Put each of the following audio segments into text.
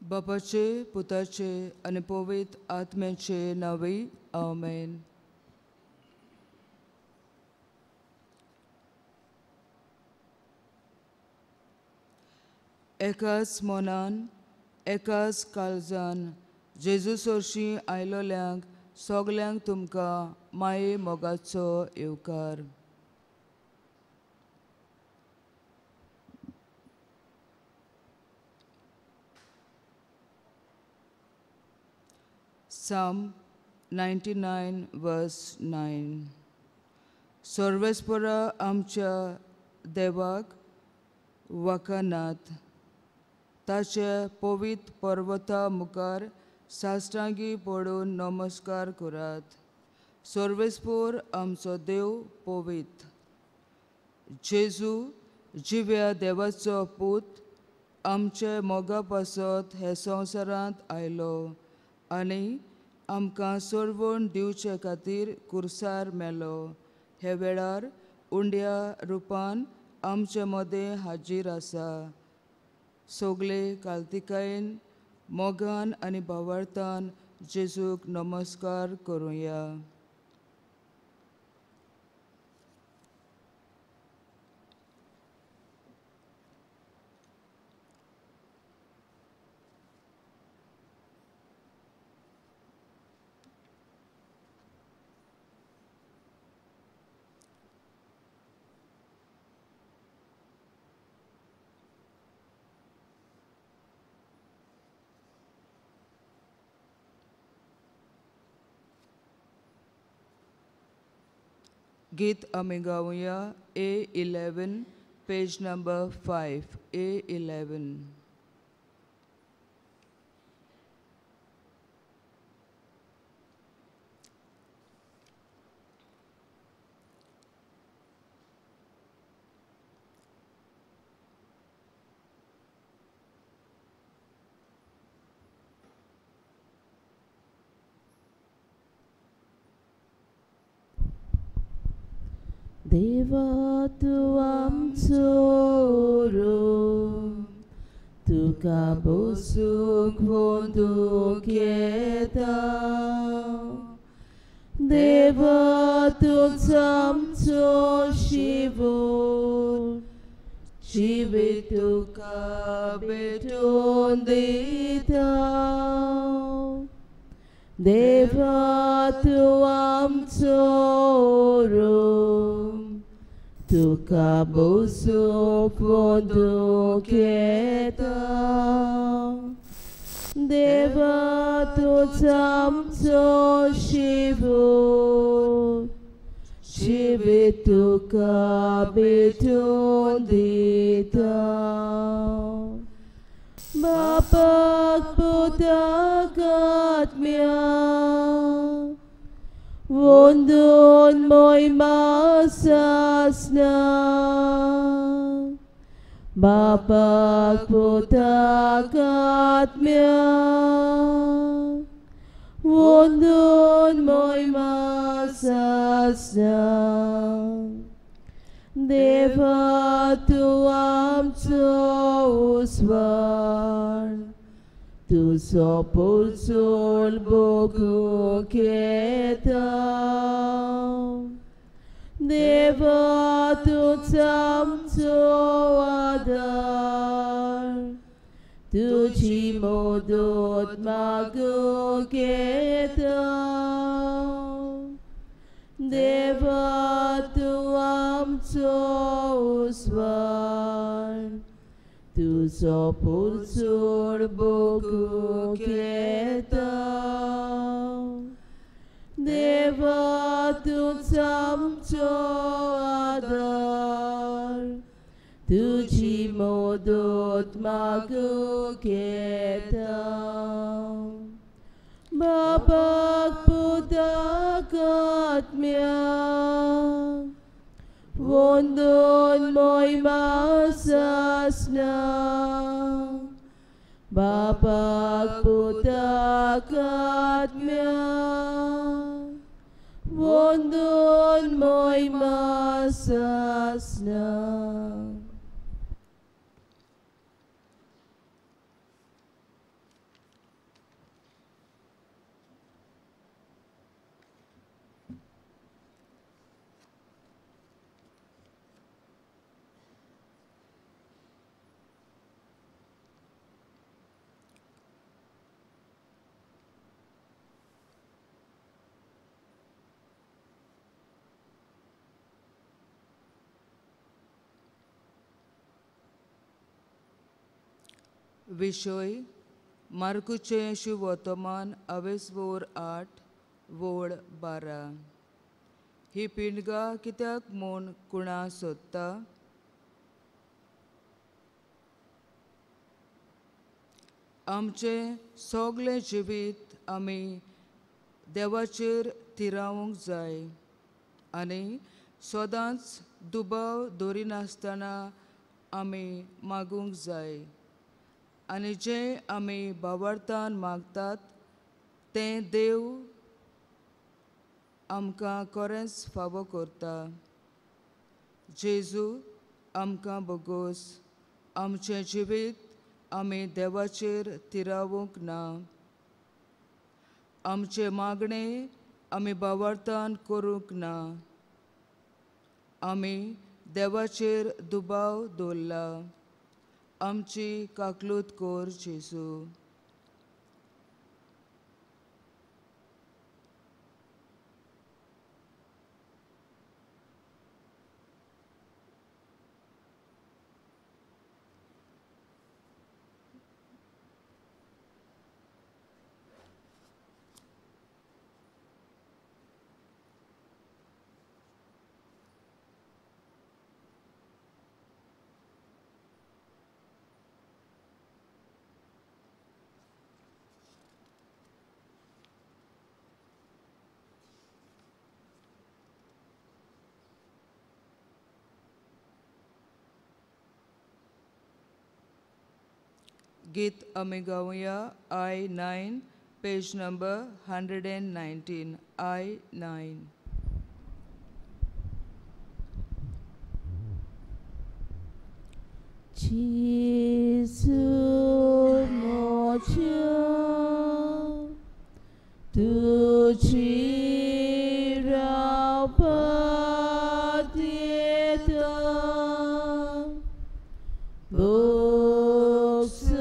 बापाचे, पुताचे आणि पवित्र आत्म्याचे नावे आमेन. एकाच मनान एकाच काळजान जेजू सोर्शी आयलोल्यांक सगल्यांक तुमकां माये मोगाचो येवकार. Psalm 99 verse 9. सर्वेस्परा आमच्या देवाक वखानात ताचे पवित्र पर्वता मुखार साश्टांगी पडून नमस्कार करात. सर्वेस्पर आमचो देव पवित्र. जेजू जिव्या देवाचो पूत आमचे मोगा पासत हे संवसारांत आयलो आनी आमकां सोडवण दिवचे खातीर कुर्सार मेलो. हे वेळार उंड्या रुपान आमचे मदें हाजीर आसा. सगळे काल्तिकायेन मोगान आनी भावार्थान जेजूक नमस्कार करुया. गीत आमी गावया A11 page number 5 A11. Dewa tu amco rum, tuka busuk untuk kita. Dewa tu amco shivur, shivit tuka betun dita. Deva tu amco rum, tuka busuk untuk kita. Deva tu amco shivur, shivit tuka betun dita. Bapak putak atmia, wondon moy masasna. Bapak putak atmia, wondon moy masasna. Deva tu amco usvar, tu sopul sul buku kita. Deva tu amco adar, tu cimodot magu kita. Deva tu amco usvar, tu sopul sur buku kita. Deva tu amco adar, tu cimodot magu kita. Bapak putak atmia, wondon moy masasna. Bapak putak atmia, wondon moy masasna. विषय मार्कुचे शुभवर्तमान 28 वोड 12. ही पिणगा कित्याक म्हूण कुणा सोदता? आमचे सगळे जिवीत आमी देवाचेर तिरावंक जाय आनी सदांच दुबाव दवरिनासतना आमी मागूंक जाय आनी जें आमी भावार्थान मागतात तें देव आमकां खरेंच फावो करता. जेजू आमकां बोगोस आमचें जिवीत आमी देवाचेर तिरावूंक ना. आमचे मागणे आमी भावार्थान करूंक ना. आमी देवाचेर दुबाव दवरला. आमची काकलूत कोर जेजू. गीत आमी गावया I9, page number 119. I9. Jesu mocia tu cirau patieta buksuk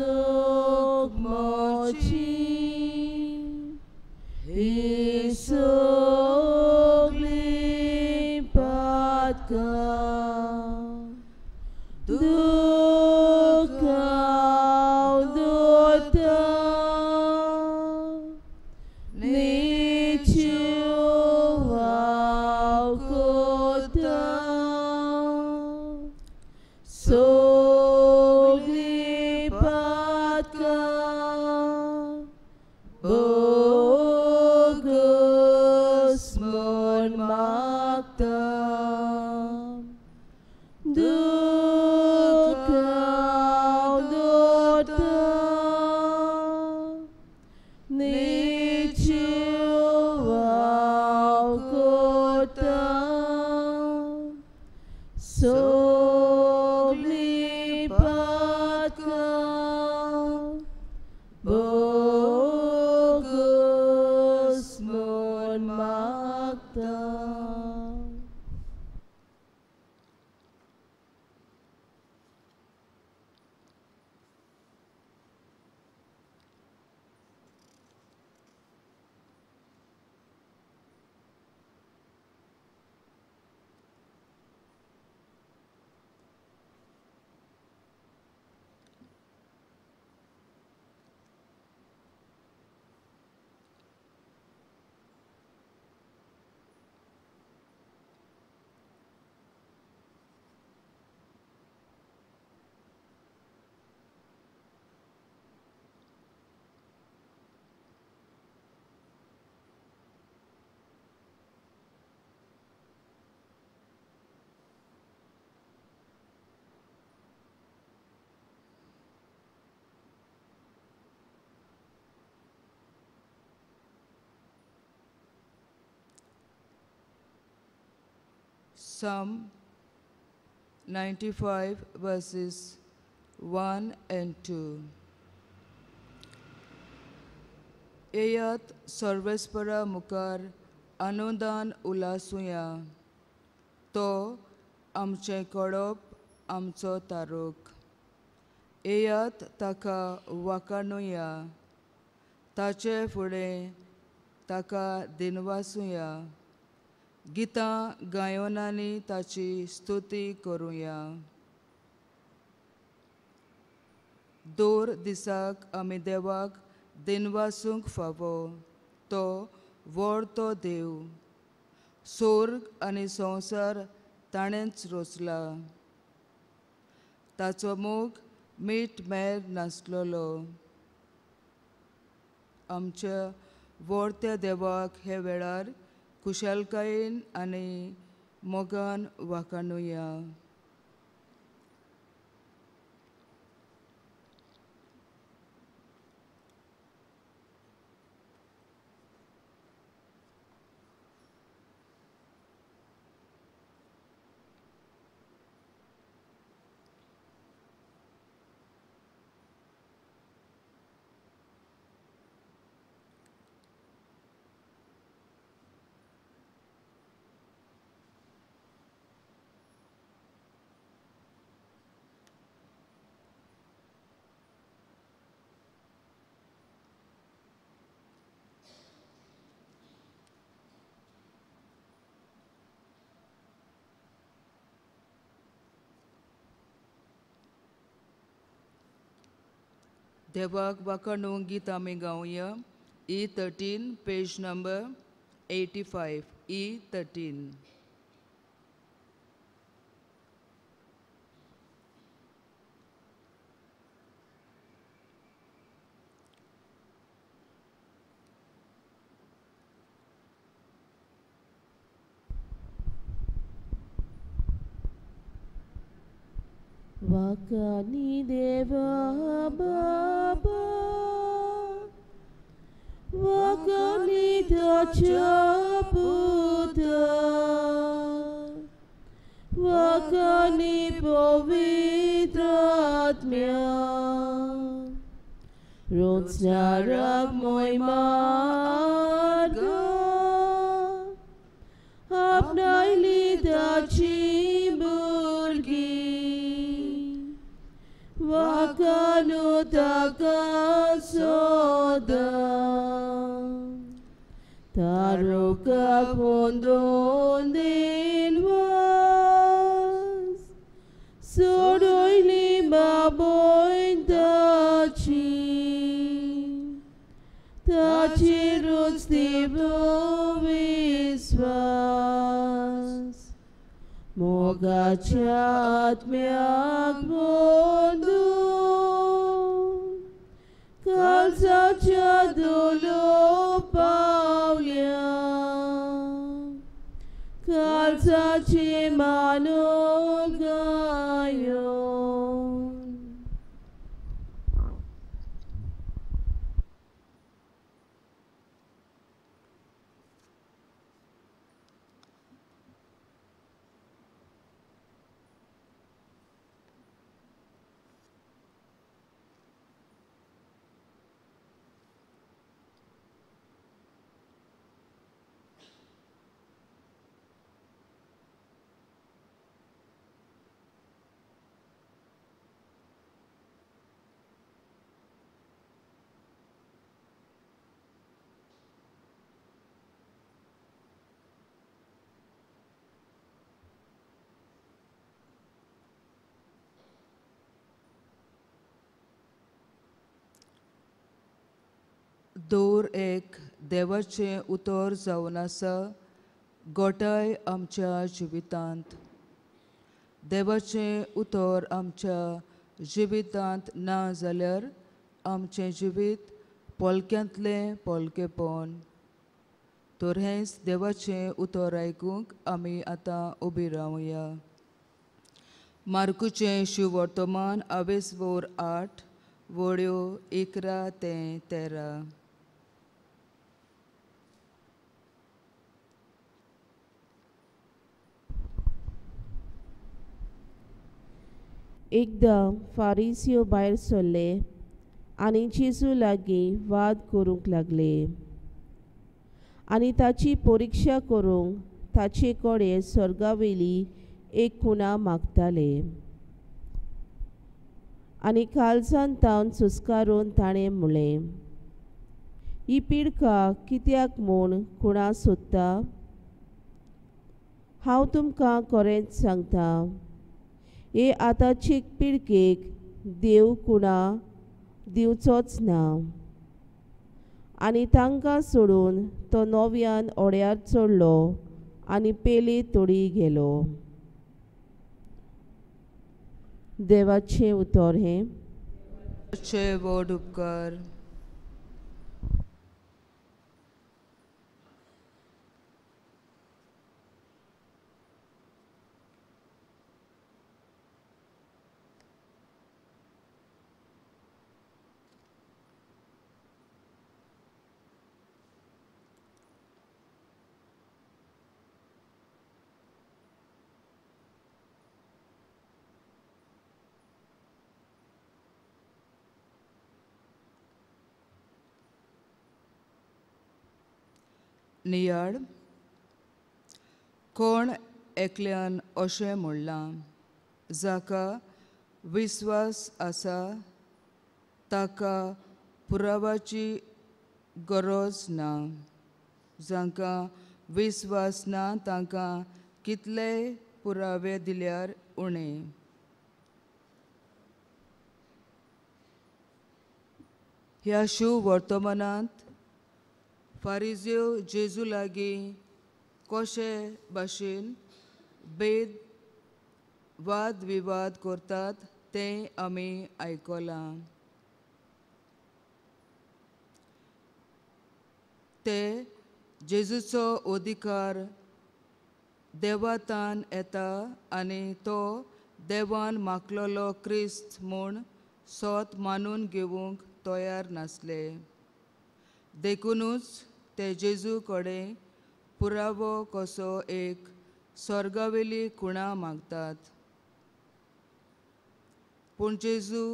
moci isuk lipatkan Dukau duta nicuau kota suglipatkan bagus mun maktam Dukau duta nicuau kota suglipatkan bagus mun maktam. Psalm 95 verses 1 and 2. येयात सर्वेस्परा मुखार आनंदान उलासुया. तो आमचें कळप आमचो तारूक. येयात ताका वाखाणुया. ताचे फुडें ताका दिनवासुया. गितां गायोन आनी ताची स्तुती करुया. दोर दिसाक आमी देवाक दिनवासूंक फावो, तो व्हड तो देव. स्वर्ग आनी संवसार ताणेंच रचला. ताचो मोग मीठ मेर नासलोलो. आमच्या व्हडत्या देवाक हे वेळार कुशलकायेन आनी मोगान वाखाणुया. देवाक वाखाणूंक गीत आमी गावया. E13, page number 85. E13. Wakani Deva Baba, Wakani Tacha Buddha, Wakani Povitratmya, Rotsnarak Moi Marga, Apnai Litachi Burgi. Wakanu takasoda Taruka pondon dinwas Sodoi lima boin Tachi ruts tibno viswas Mogachat miak bondu Kalsa chadolo paulia Kalsa chimano gayon. दोर एक देवाचें उतर जावन आसा गोठाय आमच्या जिवितांत. देवाचें उतर आमच्या जिवितांत ना जाल्यार आमचें जिवीत पोलक्यांतलें पोलकेपण. तर हेंच देवाचें उतर आयकूंक आमी आतां उबी रावया. मार्कूचें शिवर्तमान 28 वळ्यो 11 ते 13. एकदां फारिसियो भायर सरले आनी जेजू लागीं वाद करूंक लागले आनी ताची परिक्षा करूंक ताचे कडेन स्वर्गावेली एक खुणा मागताले. आनी काळजांत तावन सुस्कारून ताणें म्हणलें, ही पिडका कित्याक म्हूण खुणा सोदता? हांव तुमकां खरेंच सांगता, हे आतांचे पिडकेक देव खुणा दिवचोच ना. आनी तांकां सोडून तो नव्यान ओड्यार चडलो आनी पेली तोडी गेलो. देवाचें उतर हें. चे व्हड उपकार. नियाळ. कोण एकल्यान अशें म्हणलां, जाका विस्वास आसा ताका पुरावाची गरज ना. जांकां विस्वास ना तांकां कितलेय पुरावे दिल्यार उणें. ह्या शुभ वर्तमानांत फारिझेव जेजू लागीं कशे भाशेन भेद वाद विवाद करतात तें आमी आयकलां. ते जेजूचो अधिकार देवांतान येता आनी तो देवान मागलोलो क्रिस्त म्हूण सोत मानून घेवंक तयार नासले. देखूनच ते जेजू कडेन पुरावो कसो एक स्वर्गावेली खुणां मागतात. पूण जेजू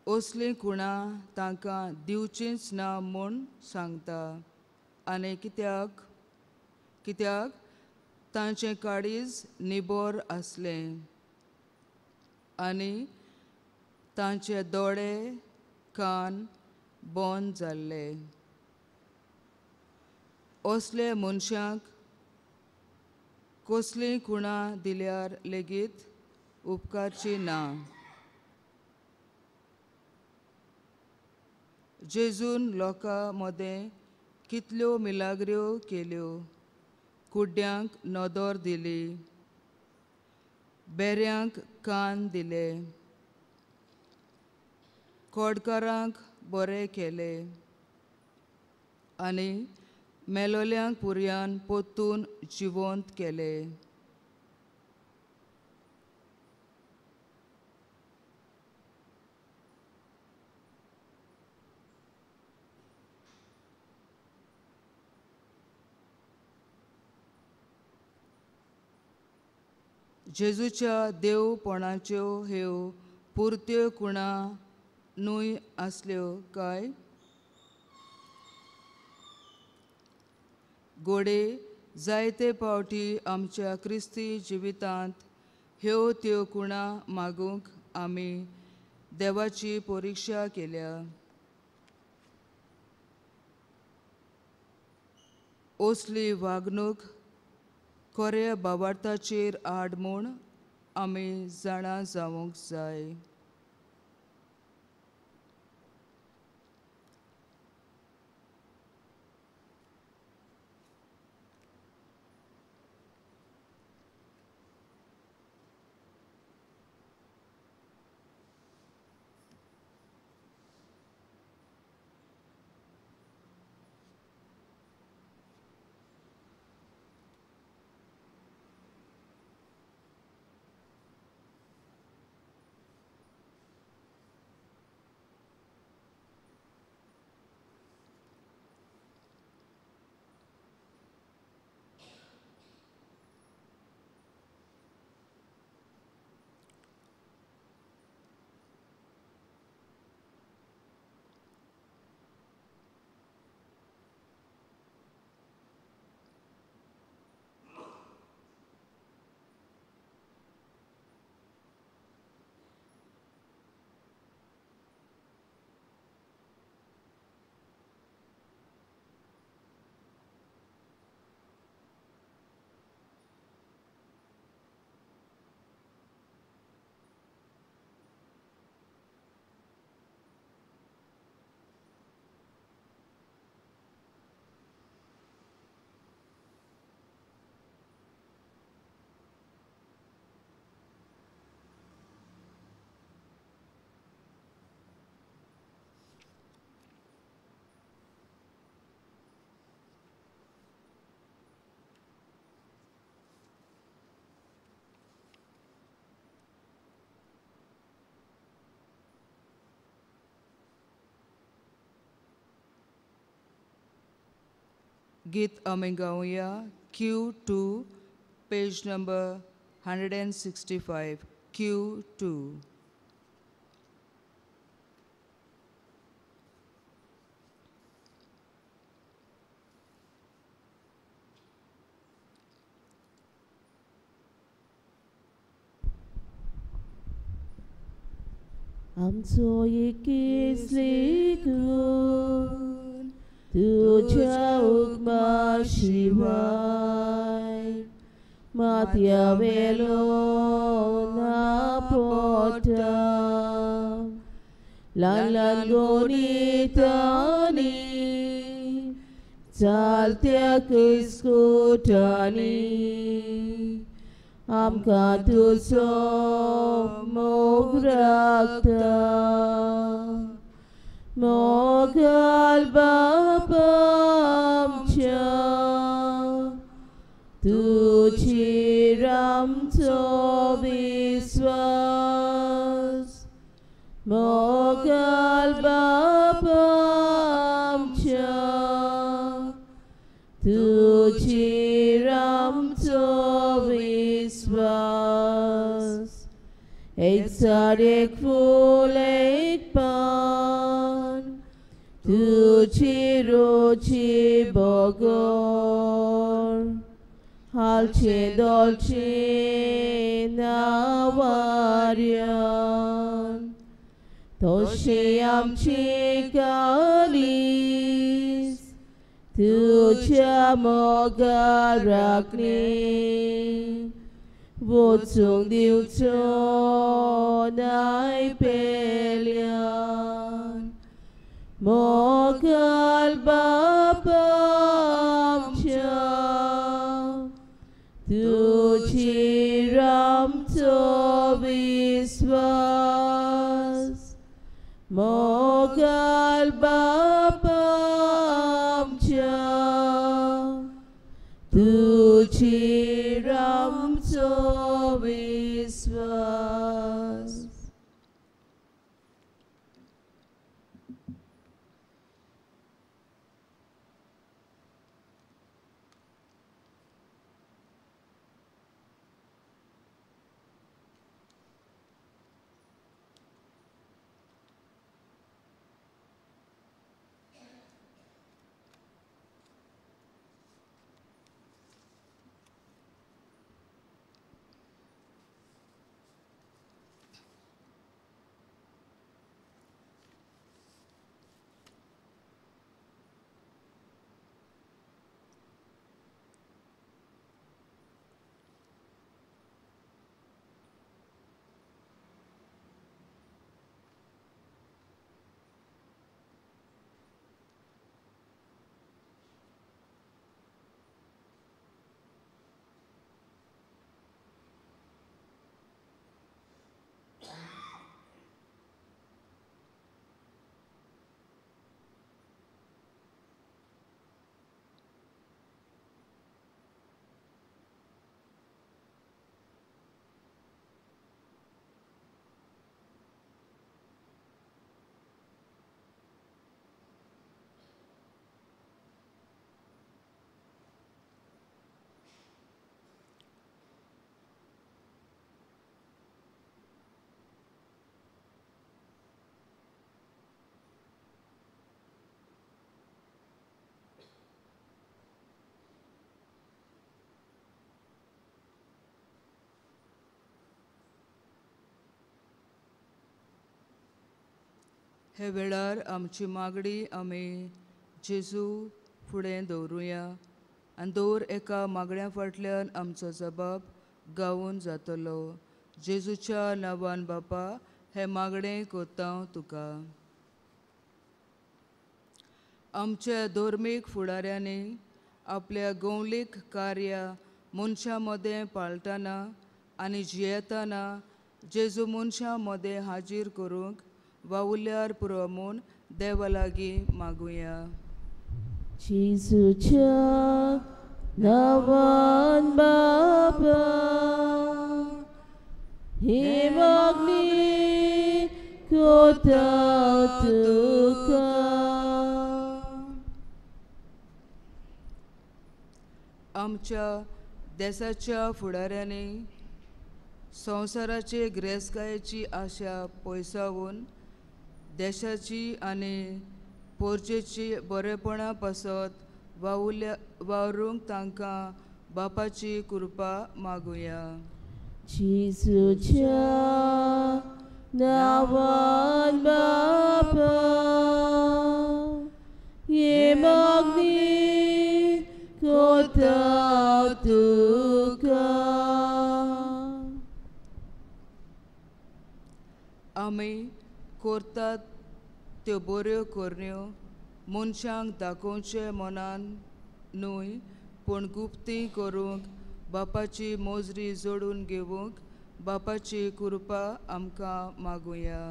असलीं खुणां तांकां दिवचींच ना म्हूण सांगता. आनी कित्याक तांचें काळीज निबोर आसलें आनी तांचे दोळे कान बंद जाल्ले. असले मनशांक कसलीं खुणां दिल्यार लेगीत उपकारची ना. जेजून लोकां मदें कितल्यो मिलाग्र्यो केल्यो. कुड्ड्यांक नदर दिली, बेऱ्यांक कान दिले, कोडकारांक बरें केलें आनी मेलोल्यांक पुर्यान पोत्तून जिवंत केलें. जेजूच्या देवपणाच्यो ह्यो पुर्त्यो खुणां न्हय आसल्यो काय? घोडे जायते फावटी आमच्या क्रिस्ती जिवितांत ह्यो त्यो खुणां मागूंक आमी देवाची परिक्षा केल्या. असली वागणूक खऱ्या भावार्थाचेर आड म्हूण आमी जाणा जावंक जाय. गीत आमी गावया Q2, पेज नंबर 165, Q2. आमचो एकेच लेकून तुझ्या उगमा शिवाय मातया वेलो ना पोटा ल्हान ल्हान गोणितांनी चालत्या कुस्कुटांनी आमकां तुजो मोग राखता मोगाल बापा आमच्या तुझेर आमचो विश्वास मोगाल बापा आमच्या तुझेर आमचो विश्वास एक झाड एक फूल एक पान तुझी रोजी बगर हालचे दोलचे नावार्यान तोशी आमची कालीस तुझ्या मोगार राखणे वचूंक दिवचो नाय पेल्यान मोगाल बापा आमच्या तुझेर आमचो विश्वास मोगाल बापा आमच्या तुझेर आमचो विश्वास. हे वेळार आमची मागणी आमी जेजू फुडें दवरुया आनी दर एका मागण्या फाटल्यान आमचो जबाब गावून जातलो. जेजूच्या नांवान बापा हे मागणे कोत्ता तुका. आमच्या धर्मीक फुडाऱ्यांनी आपल्या गौलीक कार्या मनशां मदें पाळटना आनी जियेतना जेजू मनशां मदें हाजीर करूंक वावुरल्यार पुरो म्हूण देवा लागीं मागुया. जेजूच्या नांवान बापा हे मागणी कोत्ता तुका. आमच्या देशाच्या फुडाऱ्यांनी संवसाराचे गिरेस्तकायेची आशा पयसावून देशाची आनी पोरचेची बरेपणा पासत वावरूंक तांकां बापाची कृपा मागुया. जेजूच्या नांवान बापा, हे मागणी कोता तुका. आमी करतात त्यो बऱ्यो करण्यो मनशांक दाखोवचे मनान न्हय, पूण गुप्ती करूंक बापाची मोजरी जोडून घेवंक बापाची कृपा आमकां मागुया.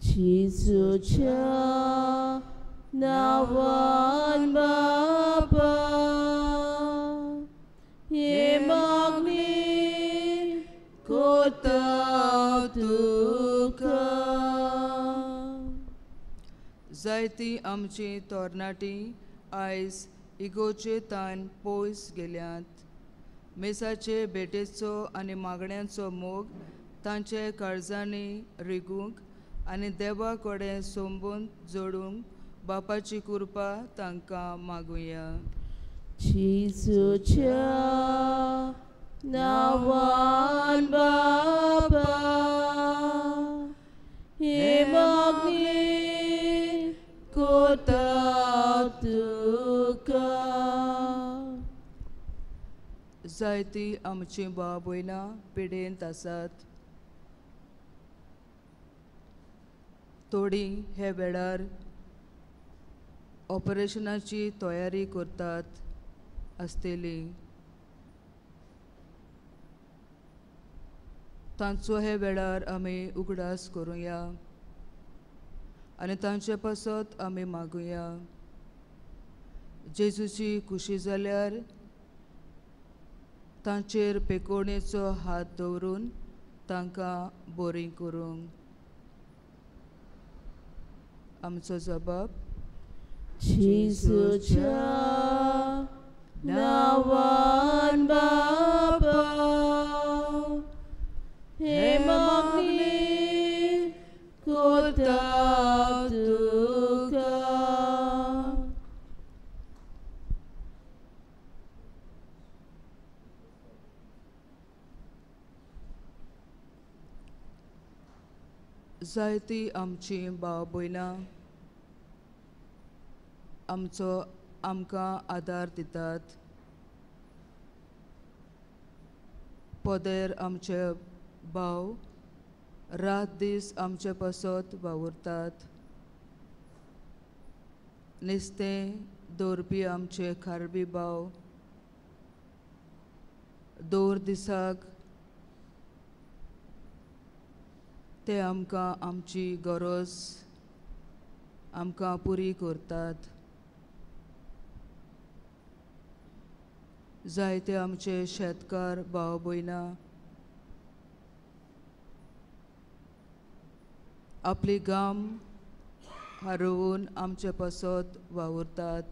जेजूच्या नांवान बापा, हे मागणी कोता तुका. जायतीं आमची तोरणाटीं आयज इगोचे तान पयस गेल्यांत. मेसाचे भेटेचो आनी मागण्यांचो मोग तांचे काळजांनी रिगूंक आनी देवा कडेन संबंद जोडूंक बापाची कृपा तांकां मागुया. जेजूच्या नांवान बापा, हे मागणी कोता तुका. जायतीं आमचीं भाव भयणां पिडेंत आसात. थोडीं हे वेळार ऑपरेशनाची तयारी करतात आसतलीं. तांचो हे वेळार आमी उगडास करुया आनी तांचे पासत आमी मागुया. जेजूची खुशी जाल्यार तांचेर पेकोणेचो हात दवरून तांकां बरीं करूंक. आमचो जबाब. जेजूच्या नांवान बापा, हे मागणी कोता तुका. जायतीं आमचीं भाव भयणां आमकां आदार दितात. पोदेर आमचे भाव रात दीस आमचे पासत वावुरतात. नुस्तें दवरपी आमचे खारबी भाव दर दिसाक ते आमकां आमची गरज आमकां पुरी करतात. जायते आमचे शेतकार भाव भयणां आपली गाम हारोवन आमचे पासत वावुरतात.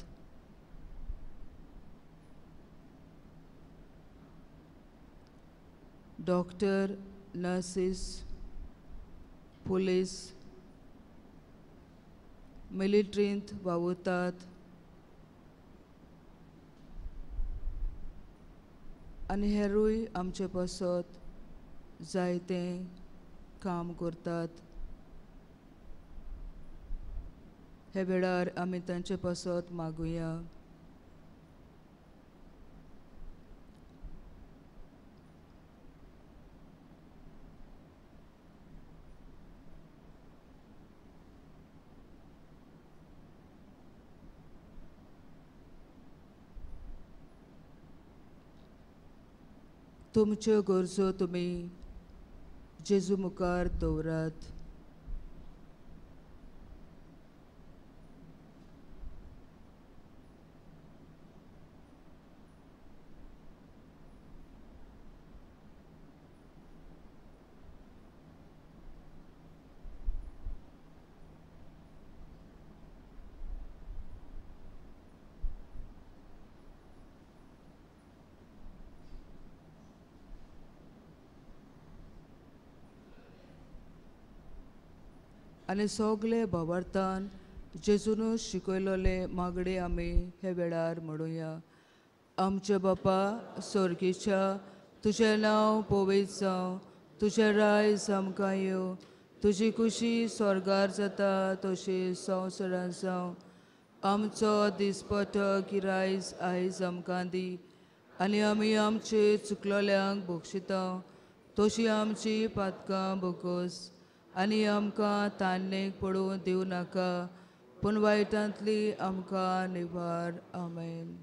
डॉक्टर, नर्सीस, पुलीस, मिलिट्रींत वावुरतात आनी हेरूय आमचे पासत जायतें काम करतात. हे वेळार आमी तांचे पासत मागुया. तुमच्यो गरजो तुमी जेजू मुखार दवरात. आनी सगळे भोंवडावन जेजून शिकयलोले मागणे आमी हे वेळार म्हणुया. आमचे बापा स्वर्गीच्या, तुझें नांव पवित्र जावं, तुझें रायज आमकां येवं, तुजी खुशी स्वर्गार जाता तशी संवसारांत जावं. आमचो दिसपतो गिरायज आयज आमकां दी, आनी आमी आमचे चुकलोल्यांक बक्षिता तशी आमची पातकां बोगोस. आनी आमकां तान्नेक पडूं दिवं नाका, पूण वायटांतली आमकां निवार. आमेन.